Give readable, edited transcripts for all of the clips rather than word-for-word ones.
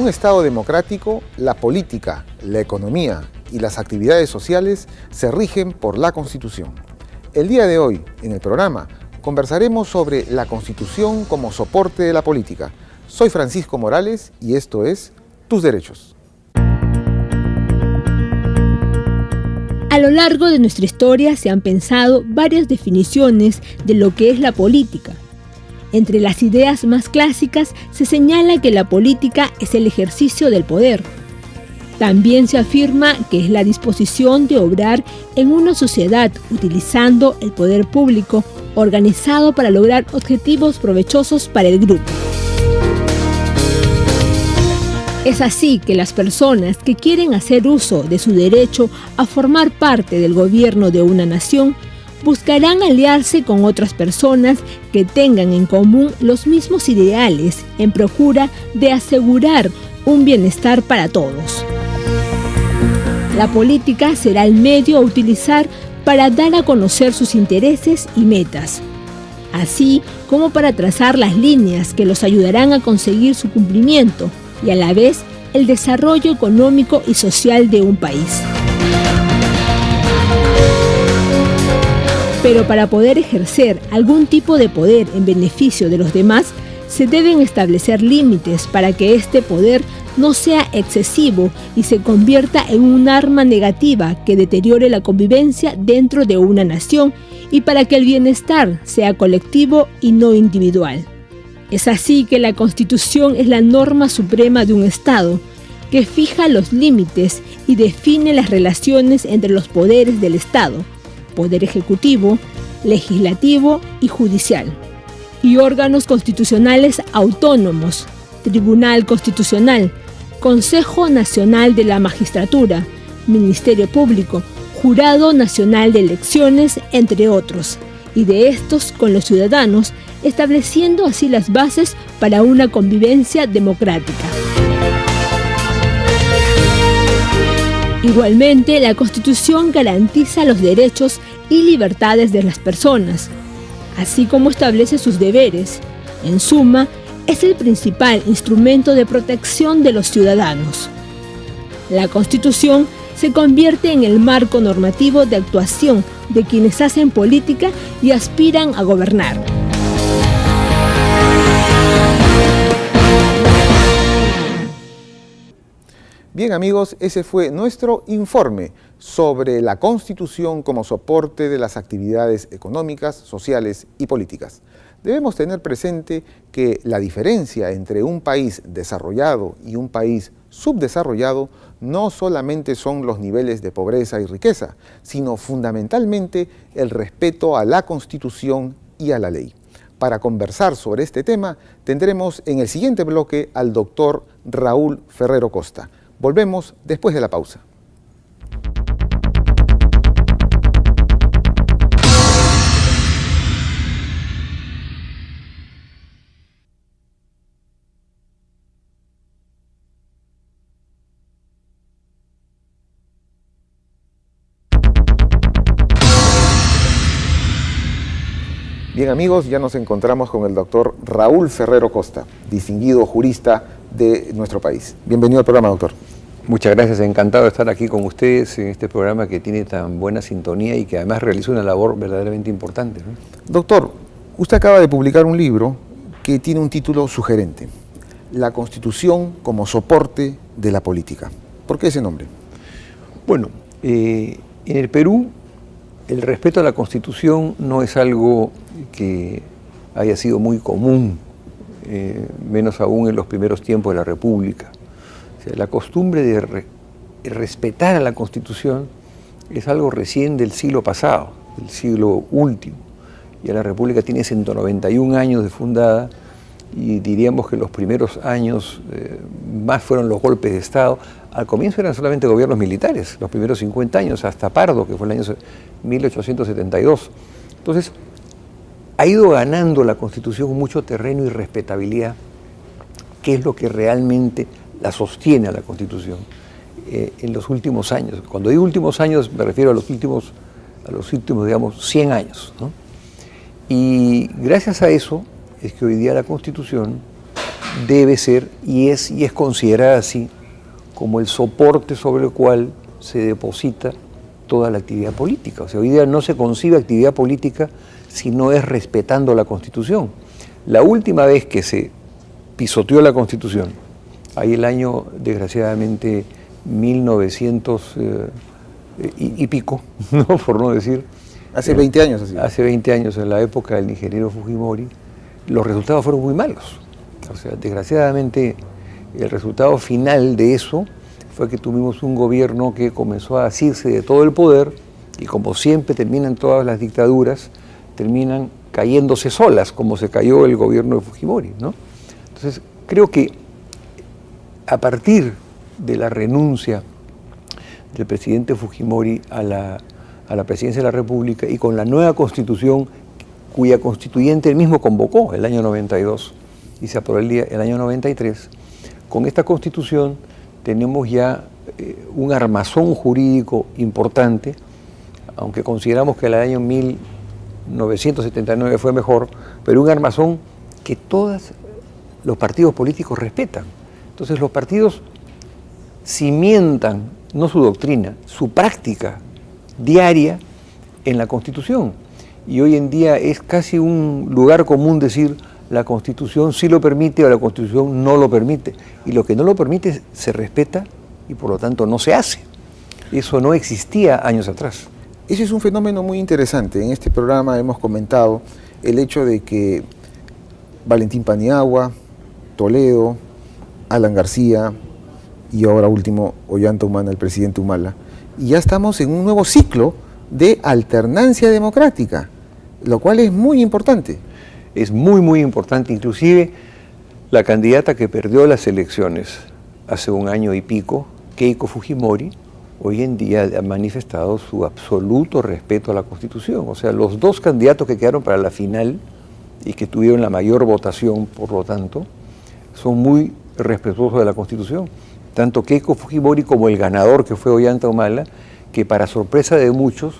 un Estado democrático, la política, la economía y las actividades sociales se rigen por la Constitución. El día de hoy, en el programa, conversaremos sobre la Constitución como soporte de la política. Soy Francisco Morales y esto es Tus Derechos. A lo largo de nuestra historia se han pensado varias definiciones de lo que es la política. Entre las ideas más clásicas se señala que la política es el ejercicio del poder. También se afirma que es la disposición de obrar en una sociedad utilizando el poder público organizado para lograr objetivos provechosos para el grupo. Es así que las personas que quieren hacer uso de su derecho a formar parte del gobierno de una nación buscarán aliarse con otras personas que tengan en común los mismos ideales en procura de asegurar un bienestar para todos. La política será el medio a utilizar para dar a conocer sus intereses y metas, así como para trazar las líneas que los ayudarán a conseguir su cumplimiento y a la vez el desarrollo económico y social de un país. Pero para poder ejercer algún tipo de poder en beneficio de los demás, se deben establecer límites para que este poder no sea excesivo y se convierta en un arma negativa que deteriore la convivencia dentro de una nación y para que el bienestar sea colectivo y no individual. Es así que la Constitución es la norma suprema de un Estado que fija los límites y define las relaciones entre los poderes del Estado, poder ejecutivo, legislativo y judicial, y órganos constitucionales autónomos, Tribunal Constitucional, Consejo Nacional de la Magistratura, Ministerio Público, Jurado Nacional de Elecciones, entre otros, y de estos con los ciudadanos, estableciendo así las bases para una convivencia democrática. Igualmente, la Constitución garantiza los derechos y libertades de las personas, así como establece sus deberes. En suma, es el principal instrumento de protección de los ciudadanos. La Constitución se convierte en el marco normativo de actuación de quienes hacen política y aspiran a gobernar. Bien amigos, ese fue nuestro informe sobre la Constitución como soporte de las actividades económicas, sociales y políticas. Debemos tener presente que la diferencia entre un país desarrollado y un país subdesarrollado no solamente son los niveles de pobreza y riqueza, sino fundamentalmente el respeto a la Constitución y a la ley. Para conversar sobre este tema, tendremos en el siguiente bloque al doctor Raúl Ferrero Costa. Volvemos después de la pausa. Bien amigos, ya nos encontramos con el doctor Raúl Ferrero Costa, distinguido jurista de nuestro país. Bienvenido al programa, doctor. Muchas gracias, encantado de estar aquí con ustedes en este programa que tiene tan buena sintonía y que además realiza una labor verdaderamente importante, ¿no? Doctor, usted acaba de publicar un libro que tiene un título sugerente, La Constitución como soporte de la política. ¿Por qué ese nombre? Bueno, en el Perú el respeto a la Constitución no es algo que haya sido muy común, menos aún en los primeros tiempos de la República. O sea, la costumbre de respetar a la Constitución es algo recién del siglo pasado, del siglo último. Ya la República tiene 191 años de fundada y diríamos que los primeros años más fueron los golpes de Estado. Al comienzo eran solamente gobiernos militares, los primeros 50 años, hasta Pardo, que fue el año 1872. Entonces, ha ido ganando la Constitución mucho terreno y respetabilidad, que es lo que realmente la sostiene a la Constitución en los últimos años. Cuando digo últimos años me refiero a los últimos, digamos, 100 años, ¿no? Y gracias a eso es que hoy día la Constitución debe ser y es considerada así como el soporte sobre el cual se deposita toda la actividad política. O sea, hoy día no se concibe actividad política si no es respetando la Constitución. La última vez que se pisoteó la Constitución, ahí el año, desgraciadamente, 1900 y pico, ¿no? Por no decir... Hace 20 años así. Hace 20 años, en la época del ingeniero Fujimori, los resultados fueron muy malos. O sea, desgraciadamente, el resultado final de eso fue que tuvimos un gobierno que comenzó a asirse de todo el poder y, como siempre terminan todas las dictaduras, terminan cayéndose solas, como se cayó el gobierno de Fujimori, ¿no? Entonces, creo que a partir de la renuncia del presidente Fujimori a la presidencia de la República y con la nueva Constitución, cuya constituyente él mismo convocó el año 92 y se aprobó el año 93, con esta Constitución tenemos ya un armazón jurídico importante, aunque consideramos que el año 1979 fue mejor, pero un armazón que todos los partidos políticos respetan. Entonces los partidos cimientan, no su doctrina, su práctica diaria en la Constitución. Y hoy en día es casi un lugar común decir la Constitución sí lo permite o la Constitución no lo permite. Y lo que no lo permite se respeta y por lo tanto no se hace. Eso no existía años atrás. Ese es un fenómeno muy interesante. En este programa hemos comentado el hecho de que Valentín Paniagua, Toledo, Alan García y ahora último Ollanta Humala, el presidente Humala, y ya estamos en un nuevo ciclo de alternancia democrática, lo cual es muy importante. Es muy, muy importante. Inclusive la candidata que perdió las elecciones hace un año y pico, Keiko Fujimori, hoy en día ha manifestado su absoluto respeto a la Constitución. O sea, los dos candidatos que quedaron para la final y que tuvieron la mayor votación, por lo tanto, son muy respetuosos de la Constitución. Tanto Keiko Fujimori como el ganador, que fue Ollanta Humala, que para sorpresa de muchos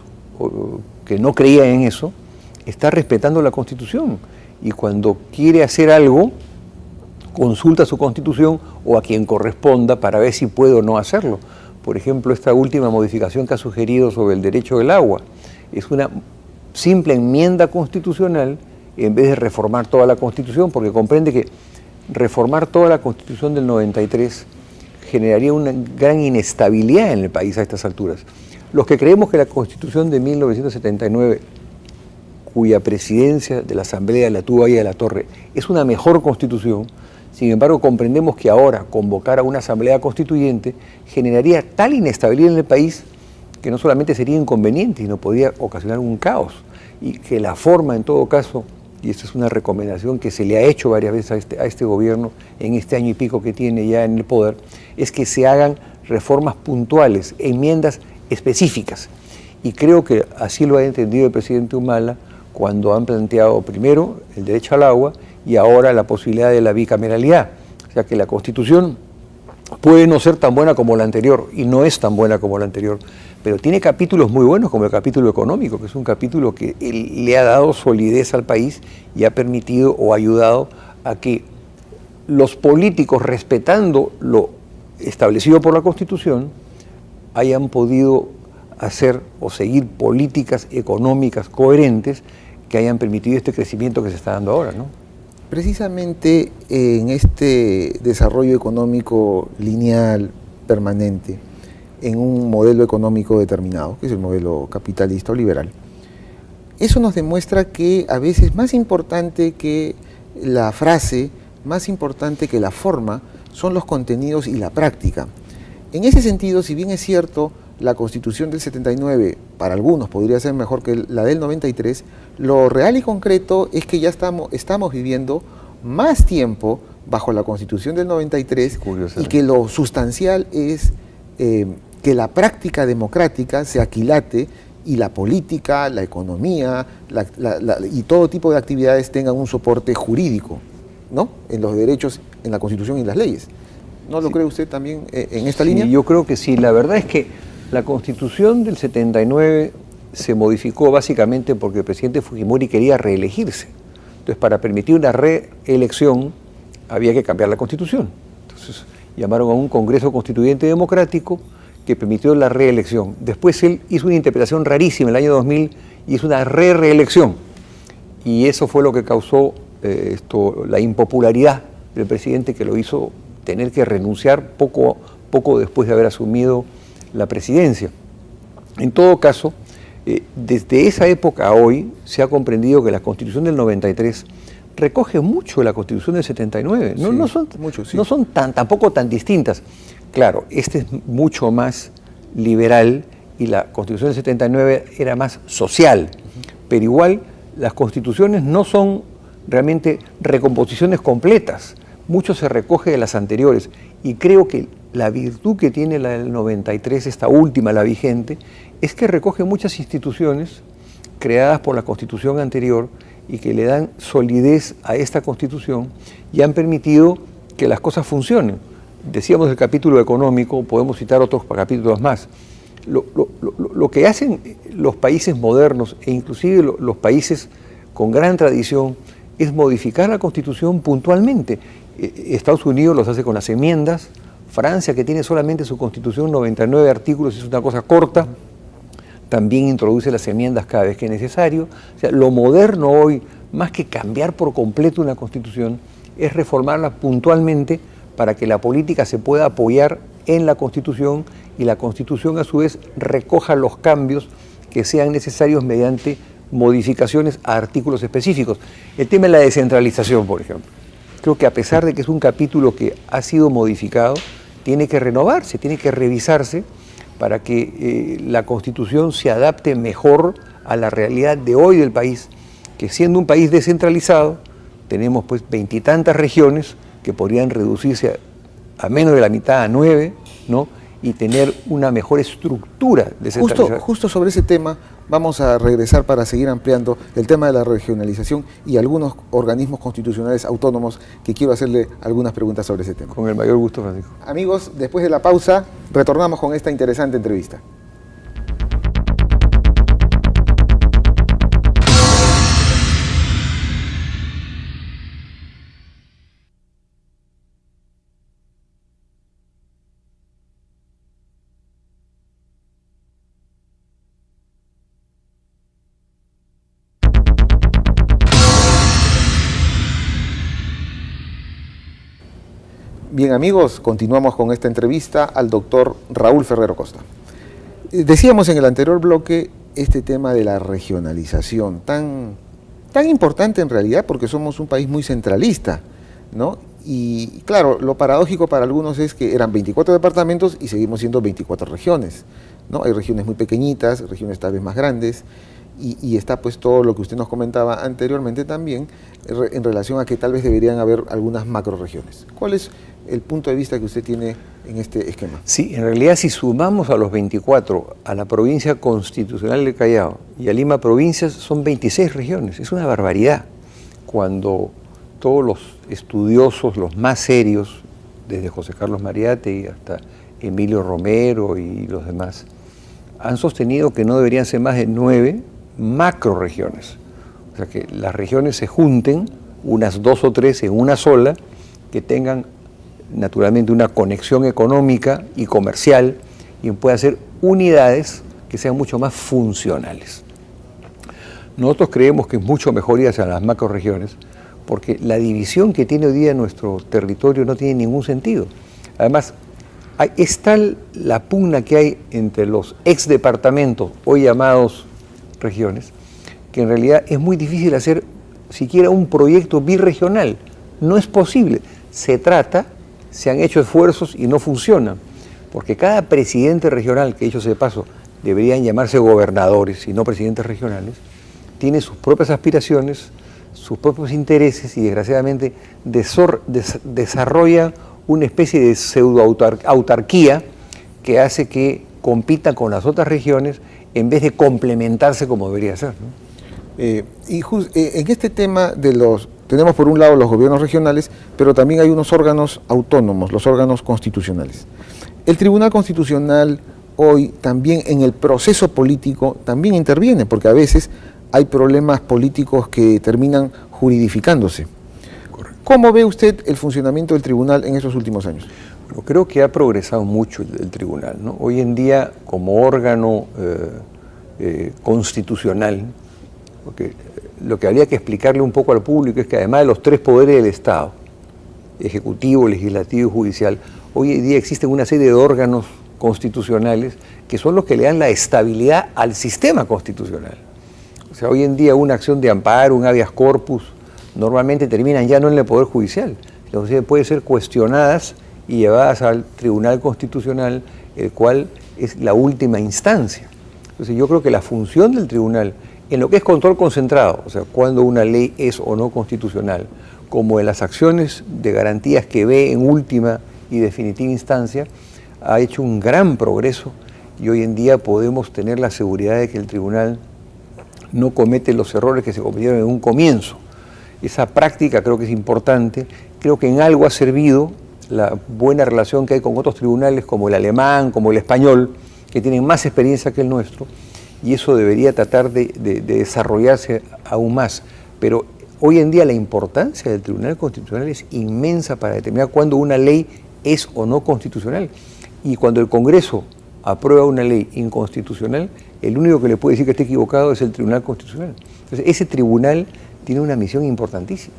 que no creían en eso, está respetando la Constitución. Y cuando quiere hacer algo, consulta su Constitución o a quien corresponda para ver si puede o no hacerlo. Por ejemplo, esta última modificación que ha sugerido sobre el derecho del agua es una simple enmienda constitucional en vez de reformar toda la Constitución, porque comprende que reformar toda la Constitución del 93 generaría una gran inestabilidad en el país a estas alturas. Los que creemos que la Constitución de 1979, cuya presidencia de la Asamblea la tuvo Valle de la Torre, es una mejor Constitución, sin embargo comprendemos que ahora convocar a una Asamblea Constituyente generaría tal inestabilidad en el país que no solamente sería inconveniente, sino podría ocasionar un caos, y que la forma en todo caso, y esta es una recomendación que se le ha hecho varias veces a este gobierno en este año y pico que tiene ya en el poder, es que se hagan reformas puntuales, enmiendas específicas. Y creo que así lo ha entendido el presidente Humala cuando han planteado primero el derecho al agua y ahora la posibilidad de la bicameralidad. O sea que la Constitución puede no ser tan buena como la anterior, y no es tan buena como la anterior, pero tiene capítulos muy buenos, como el capítulo económico, que es un capítulo que le ha dado solidez al país y ha permitido o ayudado a que los políticos, respetando lo establecido por la Constitución, hayan podido hacer o seguir políticas económicas coherentes que hayan permitido este crecimiento que se está dando ahora, ¿no? Precisamente en este desarrollo económico lineal, permanente, en un modelo económico determinado, que es el modelo capitalista o liberal, eso nos demuestra que a veces más importante que la frase, más importante que la forma, son los contenidos y la práctica. En ese sentido, si bien es cierto, la Constitución del 79 para algunos podría ser mejor que la del 93, lo real y concreto es que ya estamos viviendo más tiempo bajo la Constitución del 93 y que lo sustancial es que la práctica democrática se aquilate y la política, la economía y todo tipo de actividades tengan un soporte jurídico, ¿no? En los derechos, en la Constitución y en las leyes. ¿No lo cree usted también en esta línea? Yo creo que sí. La verdad es que la Constitución del 79 se modificó básicamente porque el presidente Fujimori quería reelegirse. Entonces, para permitir una reelección, había que cambiar la Constitución. Entonces llamaron a un Congreso Constituyente Democrático que permitió la reelección. Después él hizo una interpretación rarísima en el año 2000 y hizo una reelección. Y eso fue lo que causó la impopularidad del presidente, que lo hizo tener que renunciar poco después de haber asumido la presidencia. En todo caso, desde esa época a hoy se ha comprendido que la Constitución del 93 recoge mucho de la Constitución del 79. Sí, no son tampoco tan distintas. Claro, este es mucho más liberal y la Constitución del 79 era más social, pero igual las constituciones no son realmente recomposiciones completas. Mucho se recoge de las anteriores y creo que la virtud que tiene la del 93, esta última, la vigente, es que recoge muchas instituciones creadas por la Constitución anterior y que le dan solidez a esta Constitución y han permitido que las cosas funcionen. Decíamos el capítulo económico, podemos citar otros capítulos más. Lo que hacen los países modernos e inclusive los países con gran tradición es modificar la Constitución puntualmente. Estados Unidos los hace con las enmiendas, Francia, que tiene solamente su Constitución 99 artículos, es una cosa corta, también introduce las enmiendas cada vez que es necesario. O sea, lo moderno hoy, más que cambiar por completo una Constitución, es reformarla puntualmente para que la política se pueda apoyar en la Constitución y la Constitución a su vez recoja los cambios que sean necesarios mediante modificaciones a artículos específicos. El tema de la descentralización, por ejemplo. Creo que a pesar de que es un capítulo que ha sido modificado, tiene que renovarse, tiene que revisarse para que la Constitución se adapte mejor a la realidad de hoy del país, que siendo un país descentralizado, tenemos pues 20 y tantas regiones que podrían reducirse a menos de la mitad, a 9, ¿no? Y tener una mejor estructura descentralizada. Justo sobre ese tema vamos a regresar para seguir ampliando el tema de la regionalización y algunos organismos constitucionales autónomos que quiero hacerle algunas preguntas sobre ese tema. Con el mayor gusto, Francisco. Amigos, después de la pausa, retornamos con esta interesante entrevista. Bien amigos, continuamos con esta entrevista al doctor Raúl Ferrero Costa. Decíamos en el anterior bloque este tema de la regionalización, tan importante en realidad porque somos un país muy centralista, ¿no? Y claro, lo paradójico para algunos es que eran 24 departamentos y seguimos siendo 24 regiones, ¿no? Hay regiones muy pequeñitas, regiones tal vez más grandes, y está pues todo lo que usted nos comentaba anteriormente también en relación a que tal vez deberían haber algunas macroregiones. ¿Cuál es el punto de vista que usted tiene en este esquema? Sí, en realidad si sumamos a los 24 a la provincia constitucional de Callao y a Lima provincias, son 26 regiones. Es una barbaridad. Cuando todos los estudiosos, los más serios, desde José Carlos Mariátegui hasta Emilio Romero y los demás, han sostenido que no deberían ser más de 9 macroregiones. O sea, que las regiones se junten, unas 2 o 3 en una sola, que tengan naturalmente una conexión económica y comercial y pueda ser unidades que sean mucho más funcionales. Nosotros creemos que es mucho mejor ir hacia las macroregiones porque la división que tiene hoy día nuestro territorio no tiene ningún sentido. Además, es tal la pugna que hay entre los exdepartamentos, hoy llamados regiones, que en realidad es muy difícil hacer siquiera un proyecto birregional. No es posible. Se han hecho esfuerzos y no funcionan, porque cada presidente regional, que dicho sea de paso, deberían llamarse gobernadores y no presidentes regionales, tiene sus propias aspiraciones, sus propios intereses y desgraciadamente desarrolla una especie de pseudo-autarquía que hace que compitan con las otras regiones en vez de complementarse como debería ser, ¿no? En este tema tenemos por un lado los gobiernos regionales, pero también hay unos órganos autónomos, los órganos constitucionales. El Tribunal Constitucional hoy también en el proceso político también interviene, porque a veces hay problemas políticos que terminan juridificándose. Correcto. ¿Cómo ve usted el funcionamiento del tribunal en estos últimos años? Bueno, creo que ha progresado mucho el tribunal, ¿no? Hoy en día, como órgano constitucional, porque lo que habría que explicarle un poco al público es que además de los tres poderes del Estado, ejecutivo, legislativo y judicial, hoy en día existen una serie de órganos constitucionales que son los que le dan la estabilidad al sistema constitucional. O sea, hoy en día una acción de amparo, un habeas corpus, normalmente terminan ya no en el Poder Judicial, sino que pueden ser cuestionadas y llevadas al Tribunal Constitucional, el cual es la última instancia. Entonces yo creo que la función del tribunal, en lo que es control concentrado, o sea, cuando una ley es o no constitucional, como en las acciones de garantías que ve en última y definitiva instancia, ha hecho un gran progreso y hoy en día podemos tener la seguridad de que el tribunal no comete los errores que se cometieron en un comienzo. Esa práctica creo que es importante, creo que en algo ha servido la buena relación que hay con otros tribunales como el alemán, como el español, que tienen más experiencia que el nuestro, y eso debería tratar de desarrollarse aún más. Pero hoy en día la importancia del Tribunal Constitucional es inmensa para determinar cuándo una ley es o no constitucional. Y cuando el Congreso aprueba una ley inconstitucional, el único que le puede decir que está equivocado es el Tribunal Constitucional. Entonces, ese tribunal tiene una misión importantísima.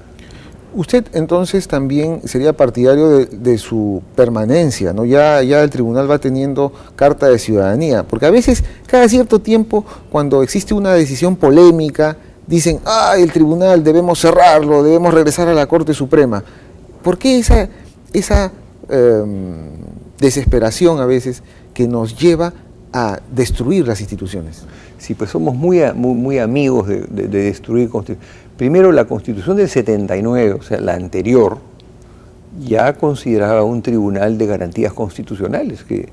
Usted entonces también sería partidario de su permanencia, ¿no? Ya el tribunal va teniendo carta de ciudadanía, porque a veces, cada cierto tiempo, cuando existe una decisión polémica, dicen, el tribunal debemos cerrarlo, debemos regresar a la Corte Suprema. ¿Por qué esa desesperación a veces que nos lleva a destruir las instituciones? Sí, pues somos muy amigos de destruir constituciones. Primero, la Constitución del 79, o sea, la anterior, ya consideraba un tribunal de garantías constitucionales que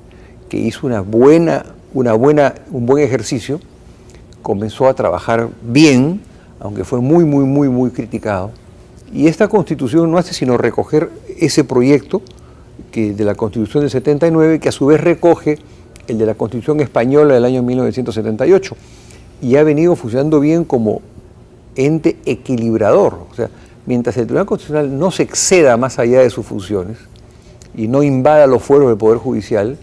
hizo un buen ejercicio, comenzó a trabajar bien, aunque fue muy criticado. Y esta Constitución no hace sino recoger ese proyecto de la Constitución del 79, que a su vez recoge el de la Constitución española del año 1978, y ha venido funcionando bien como ente equilibrador. O sea, mientras el Tribunal Constitucional no se exceda más allá de sus funciones y no invada los fueros del Poder Judicial,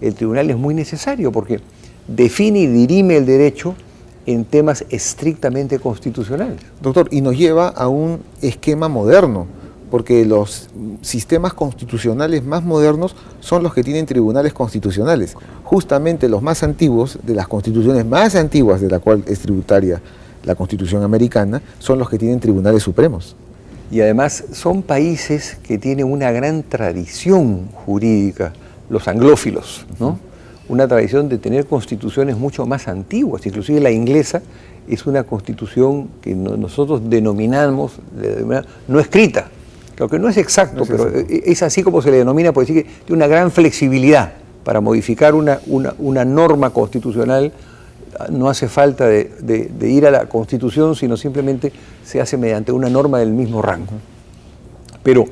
el tribunal es muy necesario porque define y dirime el derecho en temas estrictamente constitucionales. Doctor, y nos lleva a un esquema moderno, porque los sistemas constitucionales más modernos son los que tienen tribunales constitucionales. Justamente los más antiguos, de las constituciones más antiguas de la cual es tributaria la Constitución americana, son los que tienen tribunales supremos. Y además son países que tienen una gran tradición jurídica, los anglófilos, ¿no? Una tradición de tener constituciones mucho más antiguas, inclusive la inglesa es una constitución que nosotros denominamos no escrita, creo que no es exacto, no es pero es así como se le denomina, por decir que tiene una gran flexibilidad para modificar una norma constitucional. No hace falta de ir a la Constitución, sino simplemente se hace mediante una norma del mismo rango. Pero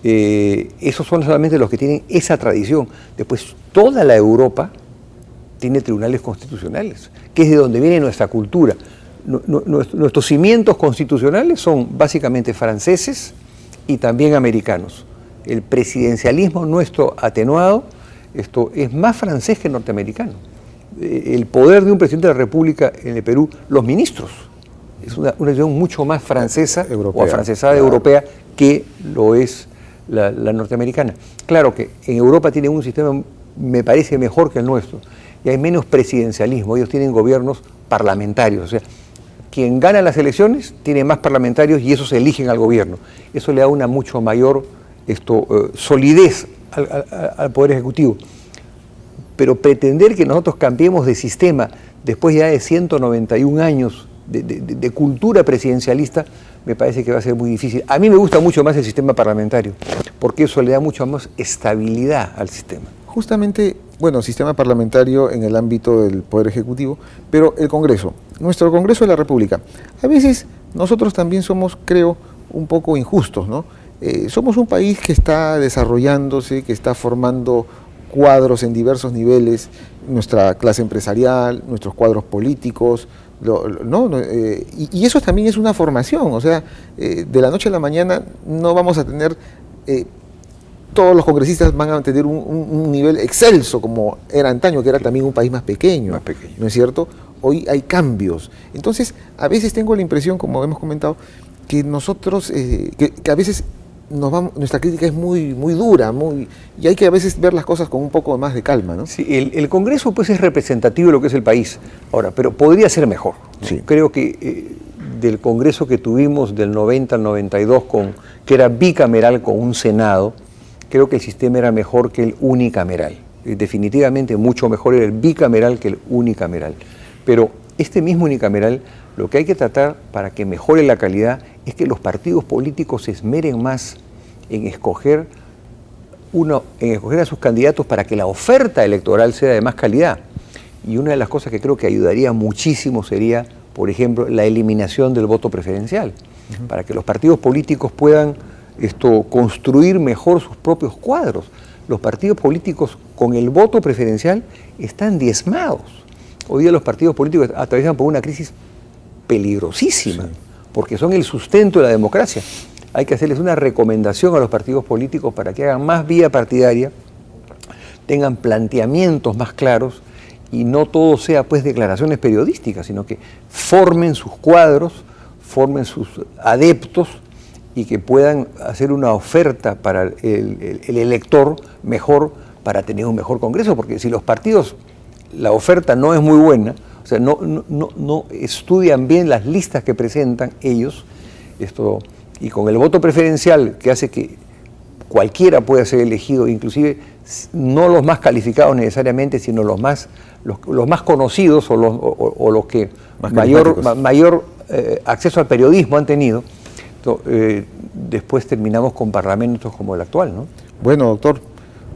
esos son solamente los que tienen esa tradición. Después, toda la Europa tiene tribunales constitucionales, que es de donde viene nuestra cultura. Nuestros cimientos constitucionales son básicamente franceses y también americanos. El presidencialismo nuestro atenuado es más francés que norteamericano. El poder de un presidente de la República en el Perú, los ministros, es una decisión mucho más francesa o afrancesada europea que lo es la norteamericana. Claro que en Europa tienen un sistema, me parece, mejor que el nuestro, y hay menos presidencialismo, ellos tienen gobiernos parlamentarios, o sea, quien gana las elecciones tiene más parlamentarios y esos eligen al gobierno. Eso le da una mucho mayor solidez al Poder Ejecutivo. Pero pretender que nosotros cambiemos de sistema después ya de 191 años de cultura presidencialista, me parece que va a ser muy difícil. A mí me gusta mucho más el sistema parlamentario, porque eso le da mucho más estabilidad al sistema. Justamente, bueno, sistema parlamentario en el ámbito del Poder Ejecutivo, pero el Congreso, nuestro Congreso de la República, a veces nosotros también somos, creo, un poco injustos, ¿no? Somos un país que está desarrollándose, que está formando cuadros en diversos niveles, nuestra clase empresarial, nuestros cuadros políticos, y eso también es una formación, o sea, de la noche a la mañana no vamos a tener, todos los congresistas van a tener un nivel excelso como era antaño, que era también un país más pequeño, ¿no es cierto? Hoy hay cambios. Entonces, a veces tengo la impresión, como hemos comentado, que nosotros, que a veces nuestra crítica es muy dura, y hay que a veces ver las cosas con un poco más de calma, ¿no? Sí, el Congreso pues es representativo de lo que es el país ahora, pero podría ser mejor, ¿no? Sí. Creo que del Congreso que tuvimos del 90 al 92, que era bicameral con un Senado, creo que el sistema era mejor que el unicameral. Definitivamente mucho mejor era el bicameral que el unicameral. Pero este mismo unicameral, lo que hay que tratar para que mejore la calidad es que los partidos políticos se esmeren más en escoger a sus candidatos para que la oferta electoral sea de más calidad. Y una de las cosas que creo que ayudaría muchísimo sería, por ejemplo, la eliminación del voto preferencial, para que los partidos políticos puedan construir mejor sus propios cuadros. Los partidos políticos con el voto preferencial están diezmados. Hoy día los partidos políticos atraviesan por una crisis peligrosísima, porque son el sustento de la democracia. Hay que hacerles una recomendación a los partidos políticos para que hagan más vía partidaria, tengan planteamientos más claros y no todo sea pues declaraciones periodísticas, sino que formen sus cuadros, formen sus adeptos y que puedan hacer una oferta para el elector mejor para tener un mejor Congreso, porque si los partidos, la oferta no es muy buena, o sea, no estudian bien las listas que presentan ellos, y con el voto preferencial que hace que cualquiera pueda ser elegido, inclusive no los más calificados necesariamente, sino los más conocidos o los que mayor acceso al periodismo han tenido, después terminamos con parlamentos como el actual, ¿no? Bueno, doctor,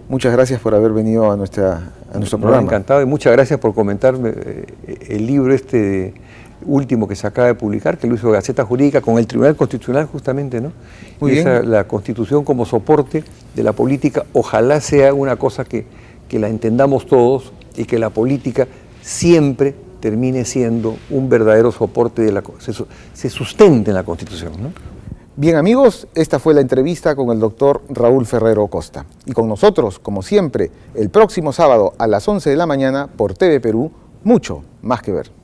muchas gracias por haber venido a nuestro programa. Encantado, y muchas gracias por comentarme el libro último que se acaba de publicar, que lo hizo Gaceta Jurídica con el Tribunal Constitucional justamente, ¿no? Muy bien. La Constitución como soporte de la política, ojalá sea una cosa que la entendamos todos y que la política siempre termine siendo un verdadero soporte, se sustente en la Constitución, ¿no? Bien, amigos, esta fue la entrevista con el doctor Raúl Ferrero Costa. Y con nosotros, como siempre, el próximo sábado a las 11 de la mañana por TV Perú, mucho más que ver.